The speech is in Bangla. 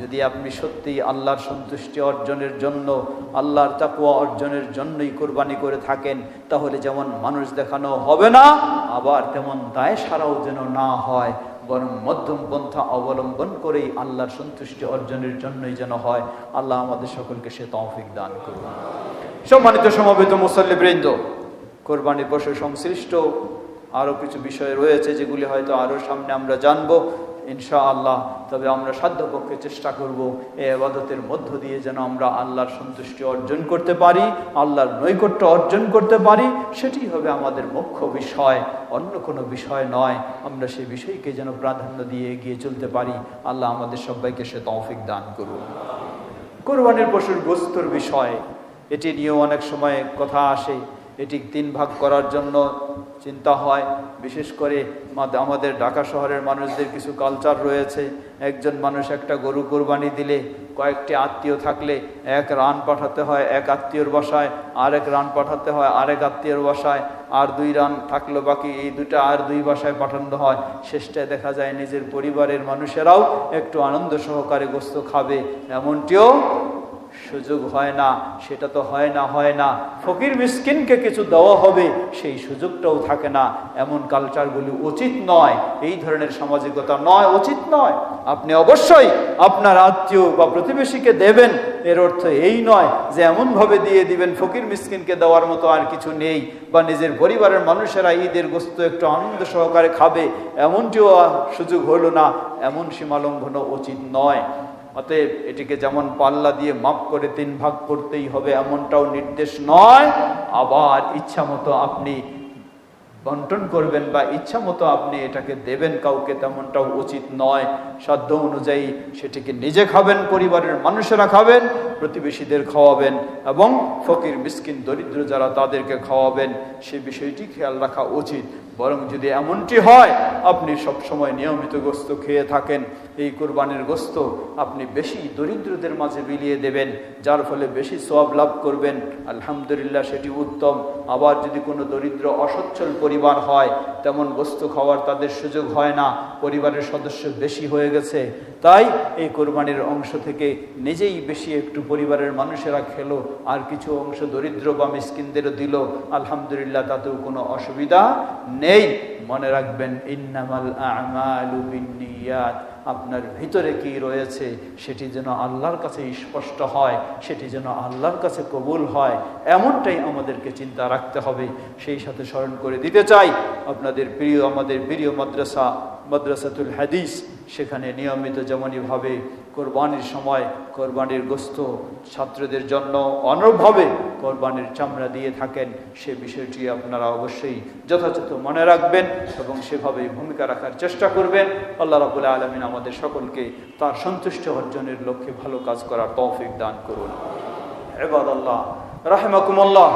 যদি আপনি সত্যি আল্লাহর সন্তুষ্টি অর্জনের জন্য, আল্লাহর তাকওয়া অর্জনের জন্যই কোরবানি করে থাকেন, তাহলে যেমন মানুষ দেখানো হবে না, আবার তেমন দায় সারাও যেন না হয়, বরং মধ্যম পন্থা অবলম্বন করেই আল্লাহর সন্তুষ্টি অর্জনের জন্যই যেন হয়। আল্লাহ আমাদের সকলকে সে তৌফিক দান করুন। সম্মানিত সমবেত মুসল্লিবৃন্দ, কোরবানির পশু সংশ্লিষ্ট আরও কিছু বিষয় রয়েছে যেগুলি হয়তো আরও সামনে আমরা জানবো ইনশাআল্লাহ। তবে আমরা সাধ্যপক্ষে চেষ্টা করব এই ইবাদতের মধ্য দিয়ে যেন আমরা আল্লাহর সন্তুষ্টি অর্জন করতে পারি, আল্লাহর নৈকট্য অর্জন করতে পারি। সেটি হবে আমাদের মুখ্য বিষয়, অন্য কোনো বিষয় নয়। আমরা সেই বিষয়কে যেন প্রাধান্য দিয়ে এগিয়ে চলতে পারি। আল্লাহ আমাদের সবাইকে সে তৌফিক দান করুন। কোরবানির পশুর গোশতের বিষয়, এটি নিয়েও অনেক সময় কথা আসে। এটি 3 ভাগ করার জন্য চিন্তা হয়। বিশেষ করে আমাদের ঢাকা শহরের মানুষদের কিছু কালচার রয়েছে। একজন মানুষ একটা গরু কোরবানি দিলে কয়েকটি আত্মীয় থাকলে এক রান পাঠাতে হয় এক আত্মীয়র বাসায়, আরেক রান পাঠাতে হয় আরেক আত্মীয়র বাসায়, আর 2 রান থাকলো বাকি, এই 2টা আর 2 বাসায় পাঠানো হয়। শেষটায় দেখা যায় নিজের পরিবারের মানুষেরাও একটু আনন্দ সহকারে গোশত খাবে, এমনটিও সুযোগ হয় না। সেটা তো হয় না ফকির মিসকিনকে কিছু দেওয়া হবে, সেই সুযোগটাও থাকে না। এমন কালচারগুলি উচিত নয়, এই ধরনের সামাজিকতা নয়, উচিত নয়। আপনি অবশ্যই আপনার আত্মীয় বা প্রতিবেশীকে দেবেন, এর অর্থ এই নয় যে এমনভাবে দিয়ে দিবেন ফকির মিসকিনকে দেওয়ার মতো আর কিছু নেই, বা নিজের পরিবারের মানুষেরা ঈদের গোশত একটু আনন্দ সহকারে খাবে, এমনটিও সুযোগ হলো না। এমন সীমালঙ্ঘনও উচিত নয়। অতএব এটিকে যেমন পাল্লা দিয়ে মাপ করে 3 ভাগ করতেই হবে এমনটাও নির্দেশ নয়। আবার ইচ্ছা মতো আপনি বন্টন করবেন বা ইচ্ছা মতো আপনি এটাকে দেবেন কাউকে, তেমনটাও উচিত নয়। সাধ্য অনুযায়ী সেটিকে নিজে খাবেন, পরিবারের মানুষেরা খাবেন, প্রতিবেশীদের খাওয়াবেন এবং ফকির মিসকিন দরিদ্র যারা তাদেরকে খাওয়াবেন, সে বিষয়টি খেয়াল রাখা উচিত। বরং যদি এমনটি হয় আপনি সবসময় নিয়মিত গোশত খেয়ে থাকেন, এই কোরবানির গোশত আপনি বেশি দরিদ্রদের মাঝে বিলিয়ে দেবেন, যার ফলে বেশি সওয়াব লাভ করবেন, আলহামদুলিল্লাহ, সেটি উত্তম। আবার যদি কোনো দরিদ্র অসচ্ছল পরিবার হয়, তেমন গোশত খাওয়ার তাদের সুযোগ হয় না, পরিবারের সদস্য বেশি হয়ে গেছে, তাই এই কোরবানির অংশ থেকে নিজেই বেশি একটু পরিবারের মানুষেরা খেলো, আর কিছু অংশ দরিদ্র বা মিসকিনদেরও দিল, আলহামদুলিল্লাহ, তাতেও কোনো অসুবিধা নেই। মনে রাখবেন, ইন্নামাল আ'মালু বিন্নিয়াত, আপনার ভিতরে কি রয়েছে সেটি যেন আল্লাহর কাছে স্পষ্ট হয়, সেটি যেন আল্লাহর কাছে কবুল হয়, এমনটাই আমাদেরকে চিন্তা রাখতে হবে। সেই সাথে স্মরণ করে দিতে চাই, আমাদের প্রিয় মাদ্রাসাতুল হাদিস, সেখানে নিয়মিত যেমনইভাবে কোরবানির সময় কোরবানির গোশত ছাত্রদের জন্য অনুরূপভাবে কোরবানির চামড়া দিয়ে থাকেন, সে বিষয়টি আপনারা অবশ্যই যথাযথ মনে রাখবেন এবং সেভাবেই ভূমিকা রাখার চেষ্টা করবেন। আল্লাহ রাব্বুল আলামিন আমাদের সকলকে তার সন্তুষ্টি অর্জনের লক্ষ্যে ভালো কাজ করার তৌফিক দান করুন। ইবাদাল্লাহ রাহিমাকুমুল্লাহ।